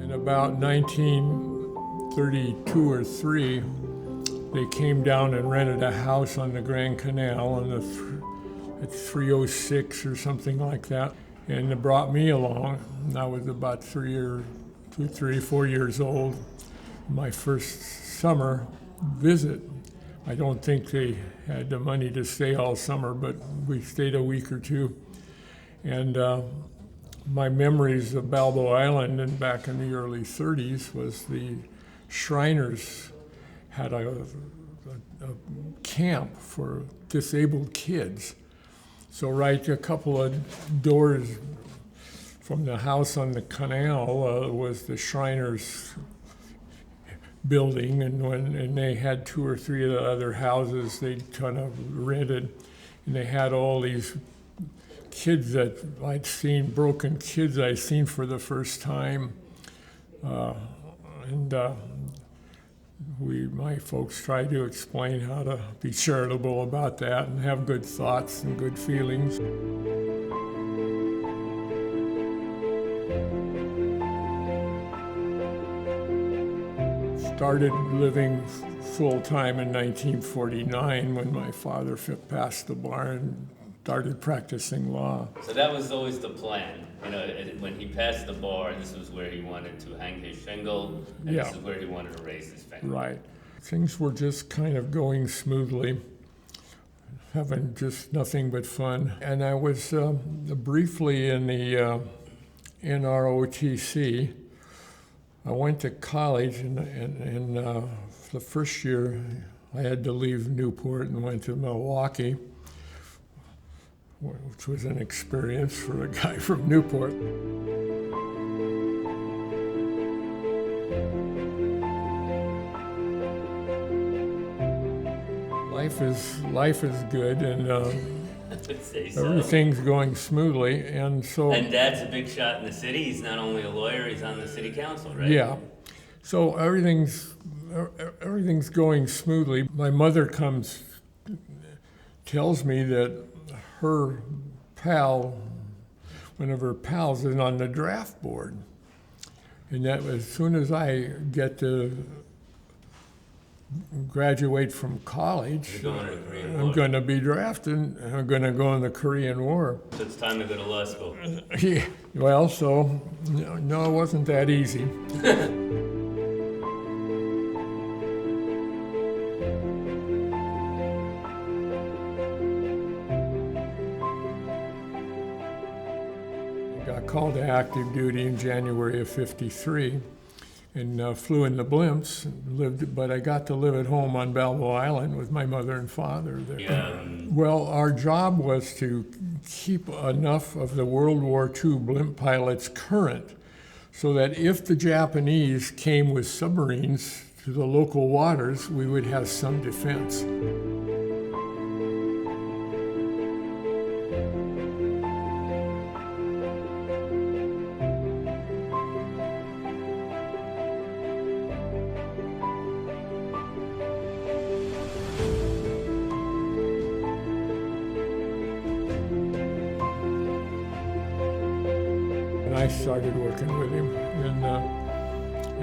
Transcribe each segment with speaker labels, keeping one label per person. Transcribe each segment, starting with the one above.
Speaker 1: In about 1932 or 3, they came down and rented a house on the Grand Canal on at 306 or something like that. And they brought me along. I was about 4 years old. My first summer visit. I don't think they had the money to stay all summer, but we stayed a week or two. And my memories of Balboa Island and back in the early 30s was the Shriners had a camp for disabled kids. So right a couple of doors from the house on the canal was the Shriners building, and they had 2 or 3 of the other houses they kind of rented, and they had all these kids that I'd seen, broken kids I'd seen for the first time, my folks tried to explain how to be charitable about that and have good thoughts and good feelings. Started living full-time in 1949 when my father passed the bar and started practicing law.
Speaker 2: So that was always the plan. You know, when he passed the bar, this was where he wanted to hang his shingle, and
Speaker 1: Yeah.
Speaker 2: This is where he wanted to raise his family.
Speaker 1: Right. Things were just kind of going smoothly, having just nothing but fun. And I was briefly in the NROTC. I went to college, and the first year I had to leave Newport and went to Milwaukee, which was an experience for a guy from Newport. Life is good, and everything's going smoothly, and so.
Speaker 2: And Dad's a big shot in the city. He's not only a lawyer; he's on the city council, right?
Speaker 1: Yeah, so everything's going smoothly. My mother tells me that her pal, one of her pals, is on the draft board, and that as soon as I get to graduate from college, I'm going to be drafted, and I'm going to go in the Korean War.
Speaker 2: So it's time to go to law school.
Speaker 1: Yeah, well, so no, it wasn't that easy. Got called to active duty in January of '53. And flew in the blimps, but I got to live at home on Balboa Island with my mother and father there.
Speaker 2: Yeah.
Speaker 1: Well, our job was to keep enough of the World War II blimp pilots current so that if the Japanese came with submarines to the local waters, we would have some defense. I started working with him, and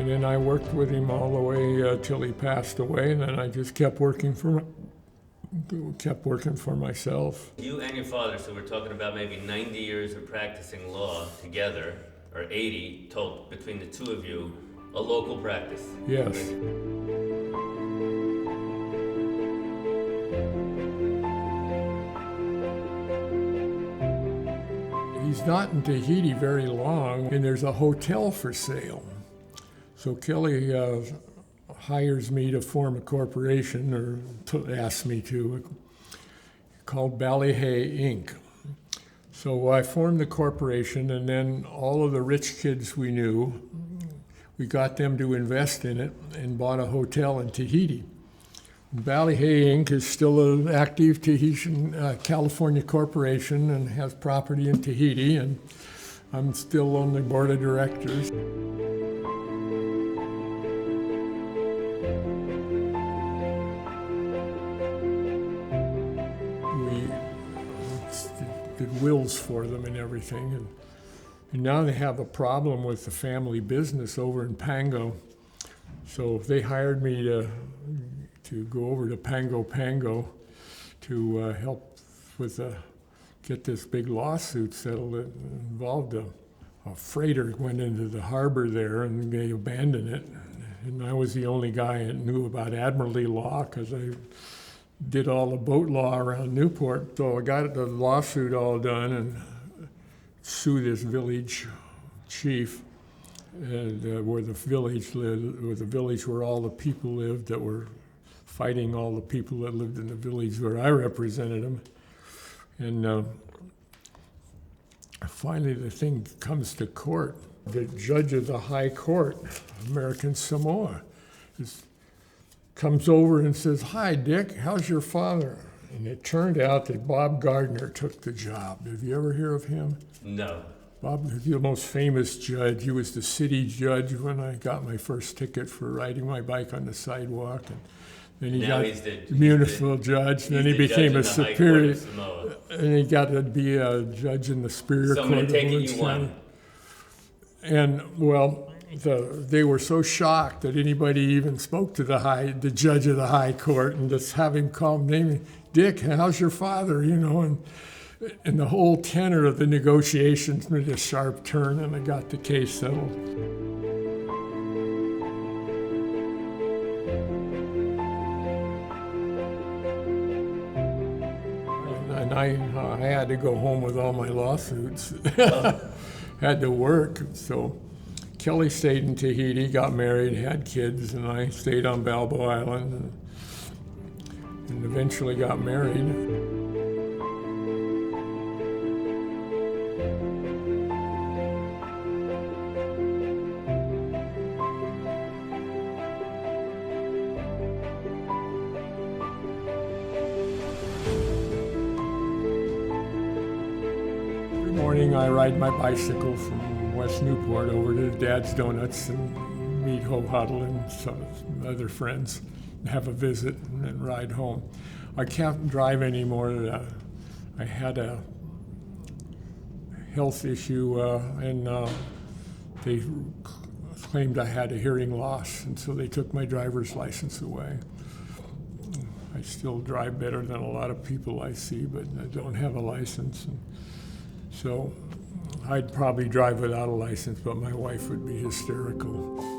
Speaker 1: then I worked with him all the way till he passed away, and then I just kept working for myself.
Speaker 2: You and your father, so we're talking about maybe 90 years of practicing law together, or 80 total between the two of you, a local practice.
Speaker 1: Yes. He's not in Tahiti very long, and there's a hotel for sale. So Kelly hires me to form a corporation, or asks me to, called Ballyhay Inc. So I formed the corporation, and then all of the rich kids we knew, we got them to invest in it and bought a hotel in Tahiti. Ballyhay Inc. is still an active Tahitian California corporation and has property in Tahiti, and I'm still on the board of directors. We did wills for them and everything, And now they have a problem with the family business over in Pango. So they hired me to go over to Pango to help with get this big lawsuit settled that involved a freighter went into the harbor there and they abandoned it. And I was the only guy that knew about admiralty law because I did all the boat law around Newport. So I got the lawsuit all done and sued this village chief and where the village lived, where the village where all the people lived that were fighting all the people that lived in the village where I represented them. And finally the thing comes to court. The judge of the high court, American Samoa, comes over and says, "Hi, Dick, how's your father?" And it turned out that Bob Gardner took the job. Have you ever heard of him?
Speaker 2: No.
Speaker 1: Bob is the most famous judge. He was the city judge when I got my first ticket for riding my bike on the sidewalk. And then he
Speaker 2: Now
Speaker 1: got
Speaker 2: he's the
Speaker 1: municipal judge. Then he
Speaker 2: the judge
Speaker 1: became
Speaker 2: in
Speaker 1: a
Speaker 2: the High Court
Speaker 1: superior.
Speaker 2: of Samoa.
Speaker 1: And he got to be a judge in the Superior
Speaker 2: So I'm
Speaker 1: Court
Speaker 2: going
Speaker 1: of
Speaker 2: to take it
Speaker 1: Orange
Speaker 2: you
Speaker 1: County.
Speaker 2: won.
Speaker 1: And well, they were so shocked that anybody even spoke to the judge of the high court, and just have him call him name, "Dick, how's your father?" You know, and the whole tenor of the negotiations made a sharp turn, and I got the case settled. And I had to go home with all my lawsuits. Had to work, so Kelly stayed in Tahiti, got married, had kids, and I stayed on Balboa Island and eventually got married. Every morning I ride my bicycle from West Newport over to Dad's Donuts and meet Ho Huddle and some other friends, and have a visit and then ride home. I can't drive anymore. I had a health issue and they claimed I had a hearing loss, and so they took my driver's license away. I still drive better than a lot of people I see, but I don't have a license. And so I'd probably drive without a license, but my wife would be hysterical.